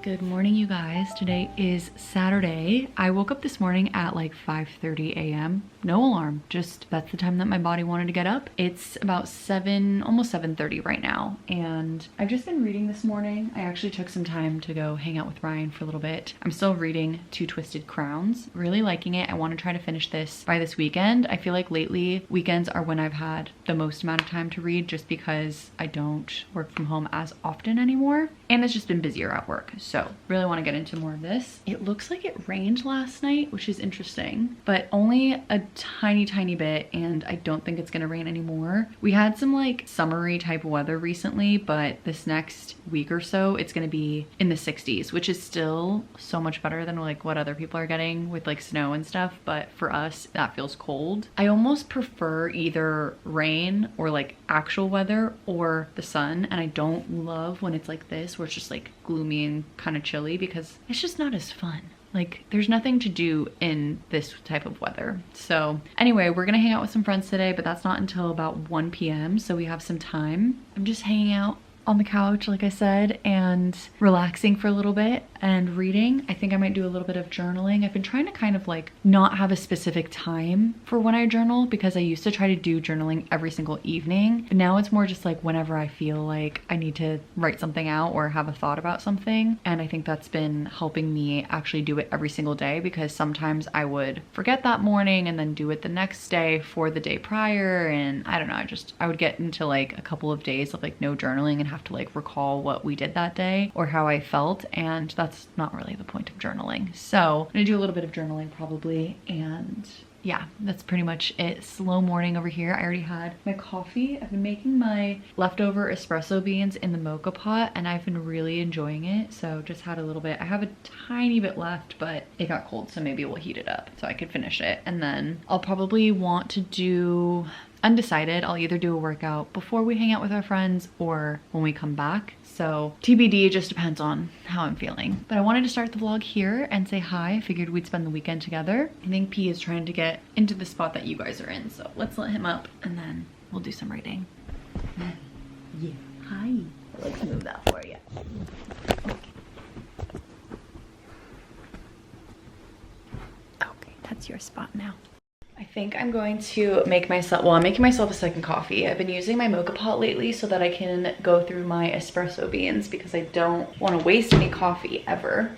Good morning, you guys. Today is Saturday. I woke up this morning at like 5:30 a.m. No alarm, just that's the time that my body wanted to get up. It's about 7, almost 7:30 right now, and I've just been reading this morning. I actually took some time to go hang out with Ryan for a little bit. I'm still reading Two Twisted Crowns, really liking it. I want to try to finish this by this weekend. I feel like lately weekends are when I've had the most amount of time to read, just because I don't work from home as often anymore, and it's just been busier at work. So really want to get into more of this. It looks like it rained last night, which is interesting, but only a tiny bit, and I don't think it's gonna rain anymore. We had some like summery type of weather recently, but this next week or so it's gonna be in the 60s, which is still so much better than like what other people are getting with like snow and stuff, but for us that feels cold. I almost prefer either rain or like actual weather or the sun, and I don't love when it's like this where it's just like gloomy and kind of chilly, because it's just not as fun. Like there's nothing to do in this type of weather. So anyway, we're gonna hang out with some friends today, but that's not until about 1 p.m. so we have some time. I'm just hanging out on the couch, like I said, and relaxing for a little bit and reading. I think I might do a little bit of journaling. I've been trying to kind of like not have a specific time for when I journal, because I used to try to do journaling every single evening, but now it's more just like whenever I feel like I need to write something out or have a thought about something. And I think that's been helping me actually do it every single day, because sometimes I would forget that morning and then do it the next day for the day prior, and I don't know, I would get into like a couple of days of like no journaling and have to like recall what we did that day or how I felt, and that's not really the point of journaling. So I'm gonna do a little bit of journaling probably, and yeah, that's pretty much it. Slow morning over here. I already had my coffee. I've been making my leftover espresso beans in the mocha pot, and I've been really enjoying it. So just had a little bit. I have a tiny bit left, but it got cold, so maybe we'll heat it up so I could finish it. And then I'll probably want to do, undecided, I'll either do a workout before we hang out with our friends or when we come back. So TBD, it just depends on how I'm feeling. But I wanted to start the vlog here and say hi. I figured we'd spend the weekend together. I think P is trying to get into the spot that you guys are in, so let's let him up and then we'll do some reading. Yeah, hi. Let's move that for you. Okay, that's your spot now. I think I'm going to make myself, well, I'm making myself a second coffee. I've been using my mocha pot lately so that I can go through my espresso beans, because I don't want to waste any coffee ever.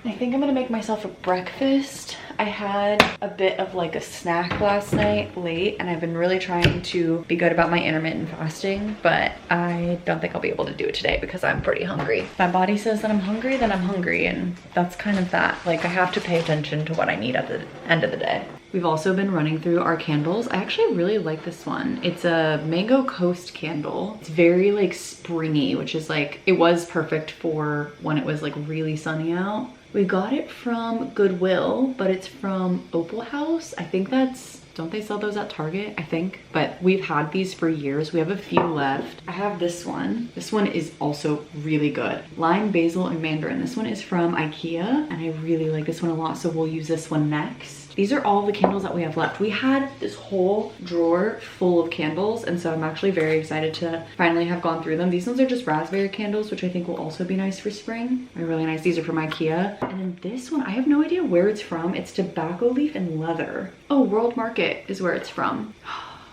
I think I'm gonna make myself a breakfast. I had a bit of like a snack last night late, and I've been really trying to be good about my intermittent fasting, but I don't think I'll be able to do it today because I'm pretty hungry. If my body says that I'm hungry, then I'm hungry, and that's kind of that. Like I have to pay attention to what I need at the end of the day. We've also been running through our candles. I actually really like this one. It's a Mango Coast candle. It's very like springy, which is like, it was perfect for when it was like really sunny out. We got it from Goodwill, but it's from Opal House. I think that's, don't they sell those at Target? I think, but we've had these for years. We have a few left. I have this one. This one is also really good. Lime, basil, and mandarin. This one is from IKEA, and I really like this one a lot, so we'll use this one next. These are all the candles that we have left. We had this whole drawer full of candles, and so I'm actually very excited to finally have gone through them. These ones are just raspberry candles, which I think will also be nice for spring. They're really nice. These are from IKEA. And then this one, I have no idea where it's from. It's tobacco leaf and leather. Oh, World Market is where it's from.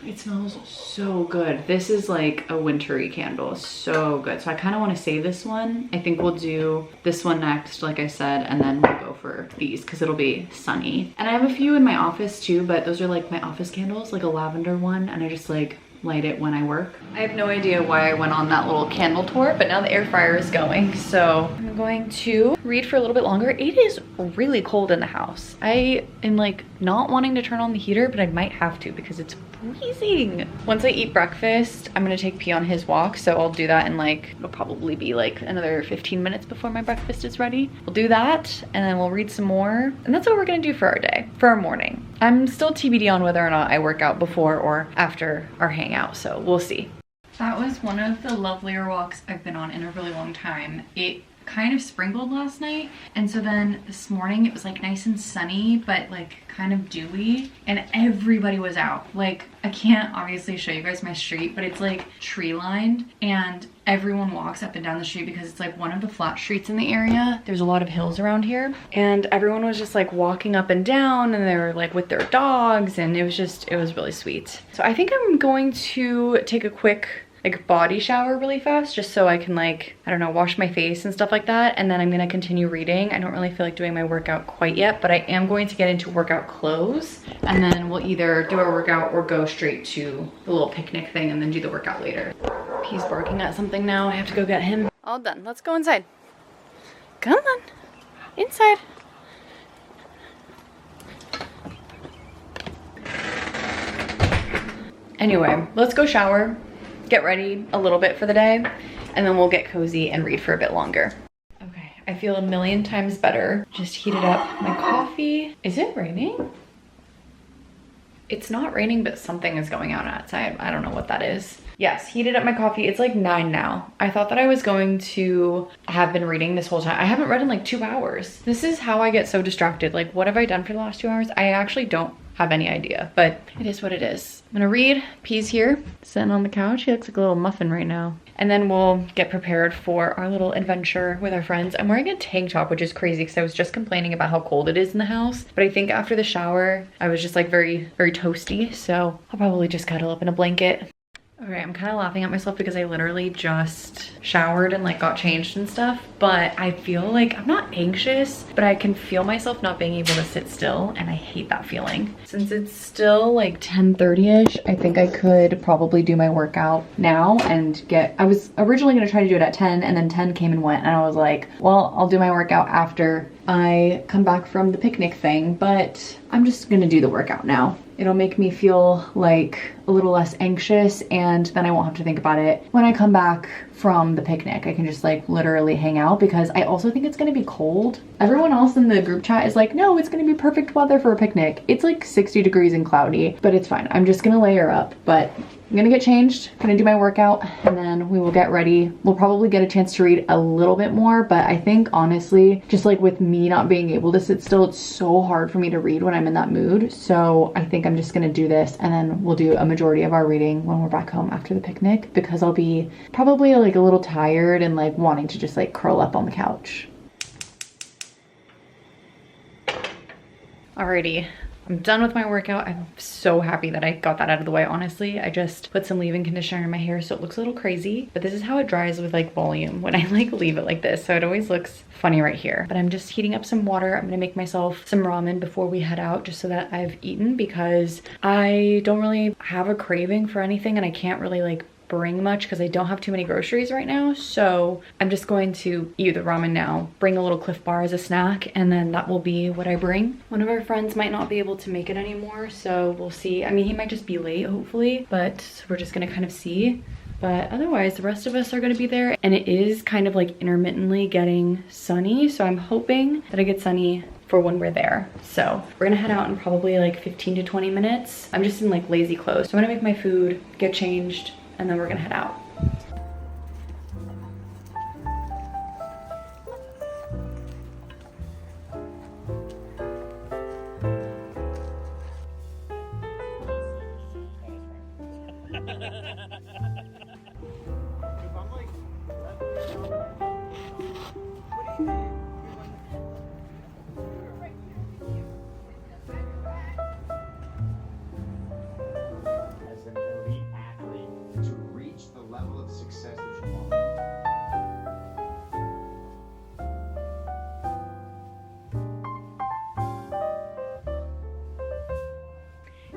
It smells so good. This is like a wintry candle, so good. So I kind of want to save this one. I think we'll do this one next, like I said, and then we'll go for these because it'll be sunny. And I have a few in my office too, but those are like my office candles, like a lavender one, and I just like light it when I work. I have no idea why I went on that little candle tour, but now the air fryer is going, so I'm going to read for a little bit longer. It is really cold in the house. I am like not wanting to turn on the heater, but I might have to because it's freezing. Once I eat breakfast, I'm gonna take P on his walk, so I'll do that in like, it'll probably be like another 15 minutes before my breakfast is ready. We'll do that, and then we'll read some more, and that's what we're gonna do for our day, for our morning. I'm still TBD on whether or not I work out before or after our hangout, so we'll see. That was one of the lovelier walks I've been on in a really long time. It kind of sprinkled last night. And so then this morning it was like nice and sunny, but like kind of dewy, and everybody was out. Like, I can't obviously show you guys my street, but it's like tree lined, and everyone walks up and down the street because it's like one of the flat streets in the area. There's a lot of hills around here, and everyone was just like walking up and down, and they were like with their dogs, and it was really sweet. So I think I'm going to take a quick like body shower really fast, just so I can like, I don't know, wash my face and stuff like that. And then I'm gonna continue reading. I don't really feel like doing my workout quite yet, but I am going to get into workout clothes, and then we'll either do our workout or go straight to the little picnic thing and then do the workout later. He's barking at something now. I have to go get him. All done. Let's go inside. Come on, inside. Anyway, let's go shower, get ready a little bit for the day, and then we'll get cozy and read for a bit longer. Okay, I feel a million times better. Just heated up my coffee. Is it raining? It's not raining, but something is going on outside. I don't know what that is. Yes, heated up my coffee. It's like 9 now. I thought that I was going to have been reading this whole time. I haven't read in like 2 hours. This is how I get so distracted. Like, what have I done for the last 2 hours? I actually don't have any idea, but it is what it is. I'm gonna read. P's here, sitting on the couch. He looks like a little muffin right now. And then we'll get prepared for our little adventure with our friends. I'm wearing a tank top, which is crazy because I was just complaining about how cold it is in the house. But I think after the shower, I was just like very, very toasty. So I'll probably just cuddle up in a blanket. All right, I'm kind of laughing at myself because I literally just showered and like got changed and stuff, but I feel like I'm not anxious, but I can feel myself not being able to sit still, and I hate that feeling. Since it's still like 10:30ish, I think I could probably do my workout now and I was originally gonna try to do it at 10, and then 10 came and went, and I was like, well, I'll do my workout after I come back from the picnic thing, but I'm just gonna do the workout now. It'll make me feel like a little less anxious, and then I won't have to think about it when I come back from the picnic. I can just like literally hang out, because I also think it's gonna be cold. Everyone else in the group chat is like, no, it's gonna be perfect weather for a picnic. It's like 60 degrees and cloudy, but it's fine. I'm just gonna layer up, but I'm gonna get changed, gonna do my workout, and then we will get ready. We'll probably get a chance to read a little bit more, but I think honestly, just like with me not being able to sit still, it's so hard for me to read when I'm in that mood. So I think I'm just gonna do this, and then we'll do a majority of our reading when we're back home after the picnic, because I'll be probably like a little tired and like wanting to just like curl up on the couch. Alrighty. I'm done with my workout. I'm so happy that I got that out of the way, honestly. I just put some leave-in conditioner in my hair so it looks a little crazy, but this is how it dries with like volume when I like leave it like this, so it always looks funny right here. But I'm just heating up some water. I'm gonna make myself some ramen before we head out, just so that I've eaten, because I don't really have a craving for anything, and I can't really like bring much because I don't have too many groceries right now. So I'm just going to eat the ramen now, bring a little Cliff Bar as a snack, and then that will be what I bring. One of our friends might not be able to make it anymore, so we'll see. I mean, he might just be late, hopefully, but we're just gonna kind of see. But otherwise, the rest of us are gonna be there, and it is kind of like intermittently getting sunny, so I'm hoping that it gets sunny for when we're there. So we're gonna head out in probably like 15 to 20 minutes. I'm just in like lazy clothes, so I'm gonna make my food, get changed, and then we're gonna head out. As an elite athlete, to reach the level of success that you want.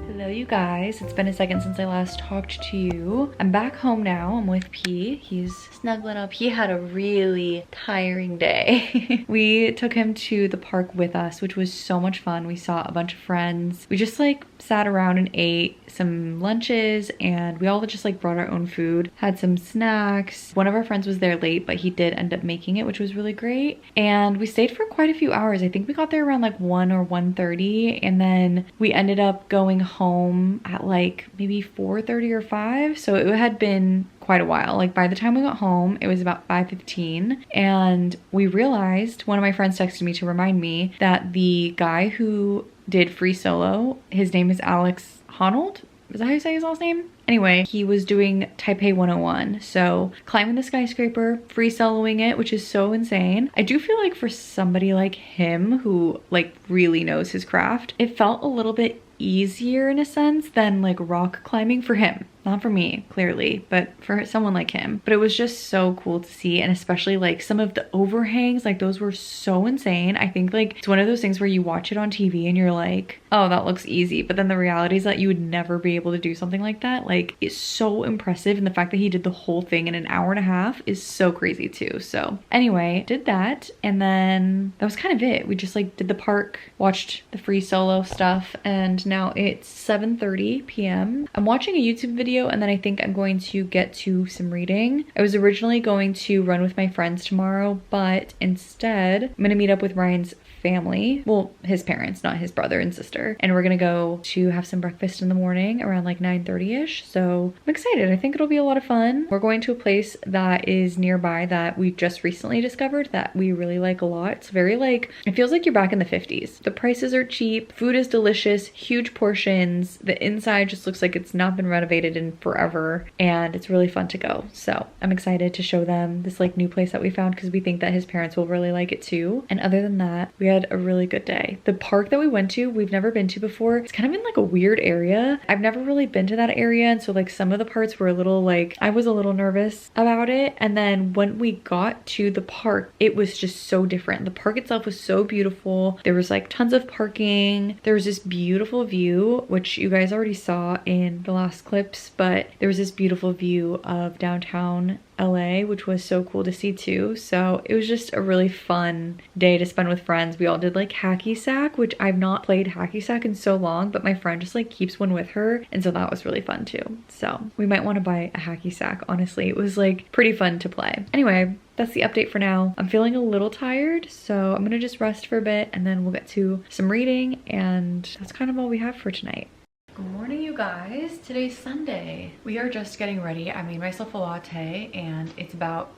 Hello you guys, it's been a second since I last talked to you. I'm back home now. I'm with P. He's snuggling up. He had a really tiring day. We took him to the park with us, which was so much fun. We saw a bunch of friends. We just like sat around and ate some lunches, and we all just like brought our own food, had some snacks. One of our friends was there late, but he did end up making it, which was really great. And we stayed for quite a few hours. I think we got there around like 1 or 1:30, and then we ended up going home at like maybe 4:30 or 5. So it had been quite a while. Like by the time we got home, it was about 5:15, and we realized, one of my friends texted me to remind me that the guy who did free solo, his name is Alex Honnold. Is that how you say his last name? Anyway, he was doing Taipei 101. So climbing the skyscraper, free soloing it, which is so insane. I do feel like for somebody like him who like really knows his craft, it felt a little bit easier in a sense than like rock climbing for him. Not for me, clearly, but for someone like him. But it was just so cool to see, and especially like some of the overhangs, like those were so insane. I think like it's one of those things where you watch it on TV and you're like, oh, that looks easy. But then the reality is that you would never be able to do something like that. Like it's so impressive, and the fact that he did the whole thing in an hour and a half is so crazy too. So anyway, did that, and then that was kind of it. We just like did the park, watched the free solo stuff, and now it's 7:30 p.m. I'm watching a YouTube video, and then I think I'm going to get to some reading. I was originally going to run with my friends tomorrow, but instead I'm gonna meet up with Ryan's family, well, his parents, not his brother and sister, and we're gonna go to have some breakfast in the morning around like 9:30ish. So I'm excited. I think it'll be a lot of fun. We're going to a place that is nearby that we just recently discovered that we really like a lot. It's very like, it feels like you're back in the 50s. The prices are cheap, food is delicious, huge portions, the inside just looks like it's not been renovated in forever, and it's really fun to go. So I'm excited to show them this like new place that we found, because we think that his parents will really like it too. And other than that, we had a really good day. The park that we went to, we've never been to before. It's kind of in like a weird area. I've never really been to that area, and so like some of the parts were a little like, I was a little nervous about it. And then when we got to the park, it was just so different. The park itself was so beautiful. There was like tons of parking. There was this beautiful view, which you guys already saw in the last clips, but there was this beautiful view of downtown LA, which was so cool to see too. So it was just a really fun day to spend with friends. We all did like hacky sack, which I've not played hacky sack in so long, but my friend just like keeps one with her, and so that was really fun too. So we might want to buy a hacky sack, honestly. It was like pretty fun to play. Anyway, that's the update for now. I'm feeling a little tired, so I'm gonna just rest for a bit, and then we'll get to some reading, and that's kind of all we have for tonight. Good morning, you guys. Today's Sunday. We are just getting ready. I made myself a latte, and it's about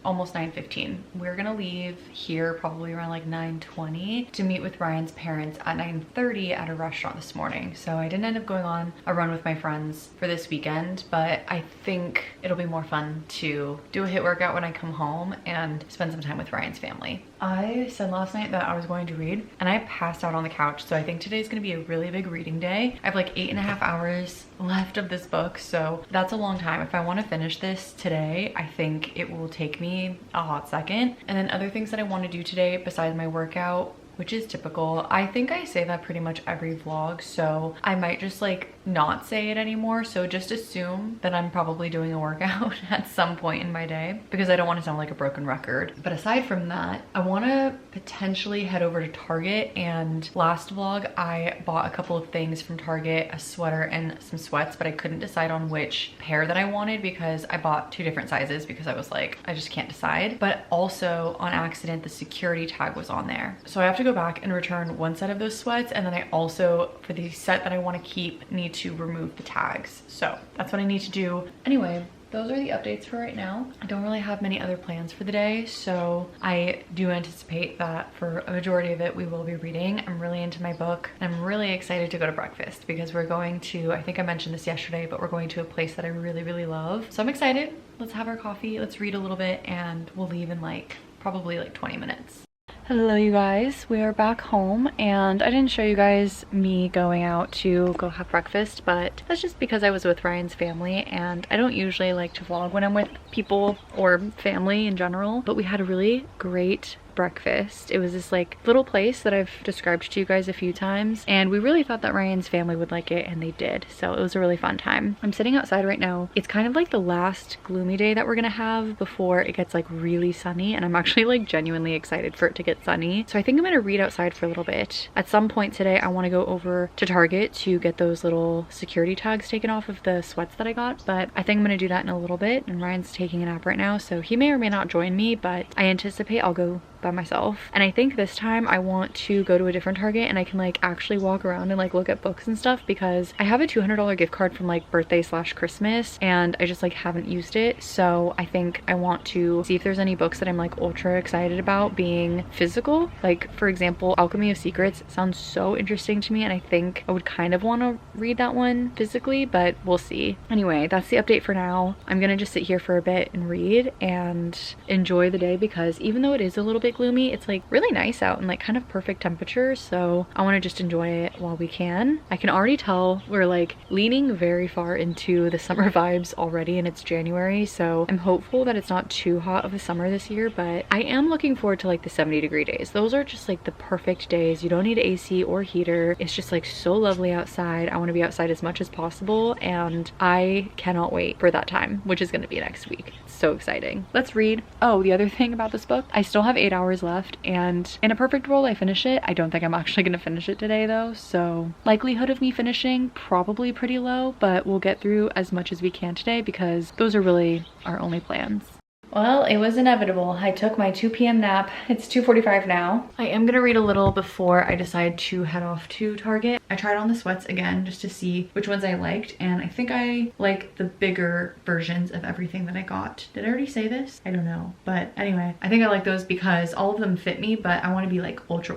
almost 9:15. We're gonna leave here probably around like 9:20 to meet with Ryan's parents at 9:30 at a restaurant this morning. So I didn't end up going on a run with my friends for this weekend, but I think it'll be more fun to do a HIIT workout when I come home and spend some time with Ryan's family. I said last night that I was going to read, and I passed out on the couch, so I think today's gonna be a really big reading day. I have like 8.5 hours left of this book, so that's a long time. If I want to finish this today, I think it will take me a hot second. And then other things that I want to do today besides my workout, which is typical. I think I say that pretty much every vlog, so I might just like not say it anymore. So just assume that I'm probably doing a workout at some point in my day, because I don't want to sound like a broken record. But aside from that, I want to potentially head over to Target, and last vlog I bought a couple of things from Target, a sweater and some sweats, but I couldn't decide on which pair that I wanted because I bought 2 different sizes because I was like, I just can't decide. But also on accident, the security tag was on there, so I have to go back and return one set of those sweats, and then I also, for the set that I want to keep, need to remove the tags. So that's what I need to do. Anyway, those are the updates for right now. I don't really have many other plans for the day, so I do anticipate that for a majority of it we will be reading. I'm really into my book. I'm really excited to go to breakfast because we're going to, I think I mentioned this yesterday, but we're going to a place that I really love. So I'm excited. Let's have our coffee, let's read a little bit, and we'll leave in like probably like 20 minutes. Hello, you guys. We are back home, and I didn't show you guys me going out to go have breakfast, but that's just because I was with Ryan's family, and I don't usually like to vlog when I'm with people or family in general, but we had a really great breakfast. It was this like little place that I've described to you guys a few times, and we really thought that Ryan's family would like it, and they did. So it was a really fun time. I'm sitting outside right now. It's kind of like the last gloomy day that we're gonna have before it gets like really sunny, and I'm actually like genuinely excited for it to get sunny. So I think I'm gonna read outside for a little bit. At some point today I want to go over to Target to get those little security tags taken off of the sweats that I got, but I think I'm gonna do that in a little bit. And Ryan's taking a nap right now, so he may or may not join me, but I anticipate I'll go by myself. And I think this time I want to go to a different Target and I can like actually walk around and like look at books and stuff, because I have a $200 gift card from like birthday / Christmas and I just like haven't used it. So I think I want to see if there's any books that I'm like ultra excited about being physical. Like for example, Alchemy of Secrets sounds so interesting to me and I think I would kind of want to read that one physically, but we'll see. Anyway, that's the update for now. I'm gonna just sit here for a bit and read and enjoy the day, because even though it is a little bit gloomy, it's like really nice out and like kind of perfect temperature, so I want to just enjoy it while we can. I can already tell we're like leaning very far into the summer vibes already, and it's January, so I'm hopeful that it's not too hot of a summer this year, but I am looking forward to like the 70-degree days. Those are just like the perfect days. You don't need AC or heater. It's just like so lovely outside. I want to be outside as much as possible and I cannot wait for that time, which is going to be next week. It's so exciting. Let's read. Oh, the other thing about this book, I still have 8 hours left, and in a perfect world I finish it. I don't think I'm actually going to finish it today though, so likelihood of me finishing probably pretty low, but we'll get through as much as we can today because those are really our only plans. Well, it was inevitable. I took my 2 p.m. nap. It's 2:45 now. I am gonna read a little before I decide to head off to Target. I tried on the sweats again just to see which ones I liked, and I think I like the bigger versions of everything that I got. Did I already say this? I don't know. But anyway, I think I like those because all of them fit me, but I want to be like ultra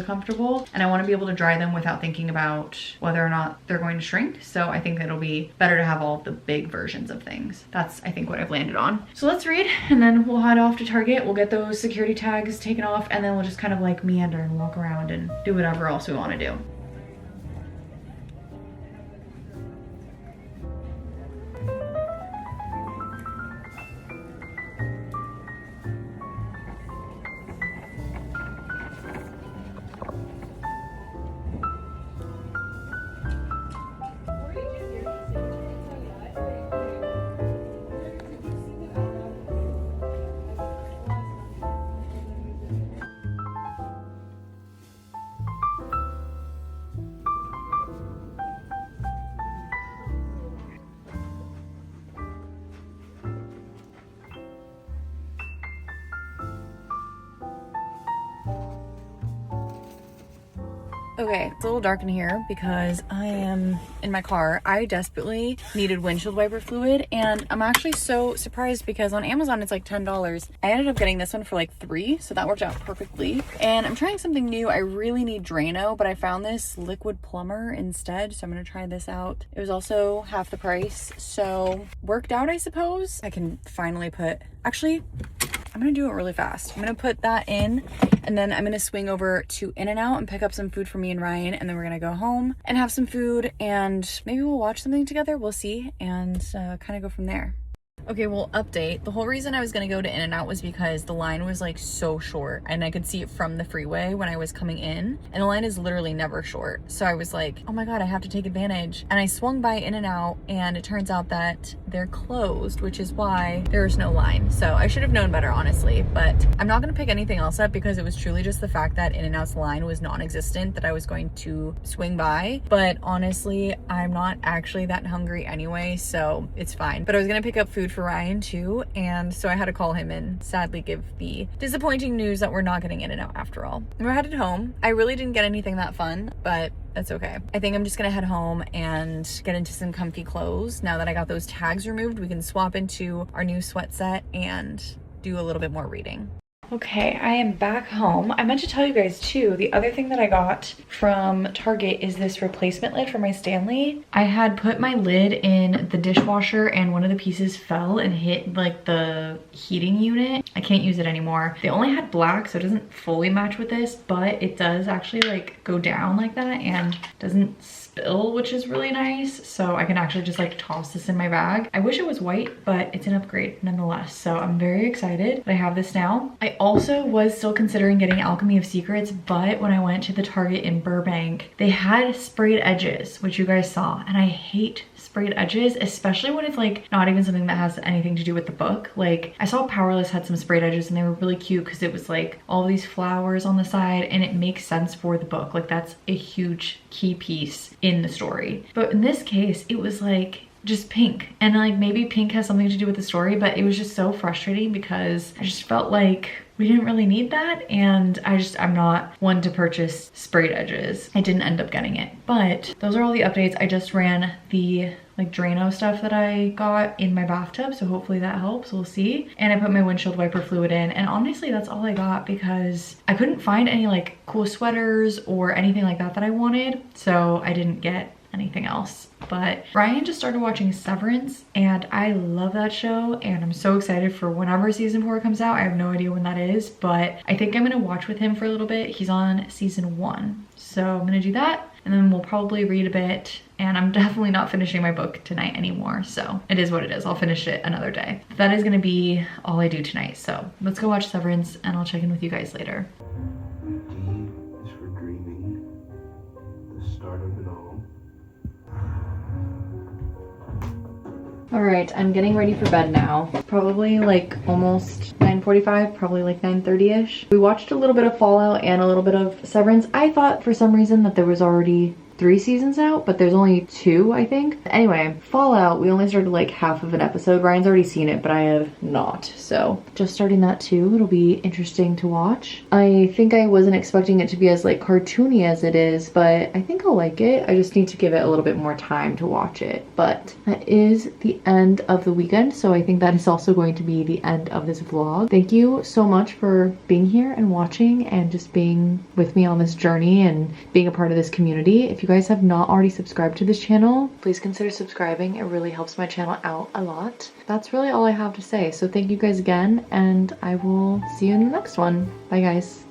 comfortable, and I want to be able to dry them without thinking about whether or not they're going to shrink. So I think it'll be better to have all of the big versions of things. That's, I think, what I've landed on. So let's read, and then we'll head off to Target. We'll get those security tags taken off, and then we'll just kind of like meander and walk around and do whatever else we want to do. Okay, it's a little dark in here because I am in my car. I desperately needed windshield wiper fluid, and I'm actually so surprised because on Amazon it's like $10. I ended up getting this one for like $3, so that worked out perfectly. And I'm trying something new. I really need Drano, but I found this liquid plumber instead, so I'm gonna try this out. It was also half the price, so worked out, I suppose. I can finally put, actually, I'm gonna do it really fast. I'm gonna put that in, and then I'm gonna swing over to In-N-Out and pick up some food for me and Ryan, and then we're gonna go home and have some food, and maybe we'll watch something together. We'll see, and kind of go from there. Okay, well, update. The whole reason I was gonna go to In-N-Out was because the line was like so short, and I could see it from the freeway when I was coming in, and the line is literally never short. So I was like, oh my god, I have to take advantage. And I swung by In-N-Out, and it turns out that they're closed, which is why there's no line. So I should have known better, honestly, but I'm not gonna pick anything else up because it was truly just the fact that In-N-Out's line was non-existent that I was going to swing by. But honestly, I'm not actually that hungry anyway, so it's fine. But I was gonna pick up food for Ryan too, and so I had to call him and sadly give the disappointing news that we're not getting In-N-Out after all. We're headed home. I really didn't get anything that fun, but that's okay. I think I'm just gonna head home and get into some comfy clothes. Now that I got those tags removed, we can swap into our new sweat set and do a little bit more reading. Okay, I am back home. I meant to tell you guys too, the other thing that I got from Target is this replacement lid for my Stanley. I had put my lid in the dishwasher and one of the pieces fell and hit like the heating unit. I can't use it anymore. They only had black, so it doesn't fully match with this, but it does actually like go down like that and doesn't spill, which is really nice. So I can actually just like toss this in my bag. I wish it was white, but it's an upgrade nonetheless. So I'm very excited that I have this now. I also was still considering getting Alchemy of Secrets, but when I went to the Target in Burbank, they had sprayed edges, which you guys saw, and I hate sprayed edges, especially when it's like not even something that has anything to do with the book. Like I saw Powerless had some sprayed edges and they were really cute because it was like all these flowers on the side, and it makes sense for the book. Like that's a huge key piece in the story. But in this case, it was like just pink, and like maybe pink has something to do with the story, but it was just so frustrating because I just felt like we didn't really need that, and I'm not one to purchase sprayed edges. I didn't end up getting it, but those are all the updates. I just ran the like Drano stuff that I got in my bathtub, so hopefully that helps, we'll see. And I put my windshield wiper fluid in, and honestly that's all I got because I couldn't find any like cool sweaters or anything like that that I wanted, so I didn't get anything else. But Ryan just started watching Severance, and I love that show, and I'm so excited for whenever season 4 comes out. I have no idea when that is, but I think I'm gonna watch with him for a little bit. He's on season 1, so I'm gonna do that, and then we'll probably read a bit. And I'm definitely not finishing my book tonight anymore, so it is what it is. I'll finish it another day. That is gonna be all I do tonight, so let's go watch Severance, and I'll check in with you guys later. D is for dreaming, the start of it all. All right, I'm getting ready for bed now. Probably like almost 9:45, probably like 9:30ish. We watched a little bit of Fallout and a little bit of Severance. I thought for some reason that there was already 3 seasons out, but there's only 2, I think. Anyway, Fallout, we only started like half of an episode. Ryan's already seen it, but I have not. So just starting that too. It'll be interesting to watch. I think I wasn't expecting it to be as like cartoony as it is, but I think I'll like it. I just need to give it a little bit more time to watch it. But that is the end of the weekend, so I think that is also going to be the end of this vlog. Thank you so much for being here and watching and just being with me on this journey and being a part of this community. If you guys have not already subscribed to this channel, please consider subscribing. It really helps my channel out a lot. That's really all I have to say. So thank you guys again, and I will see you in the next one. Bye guys.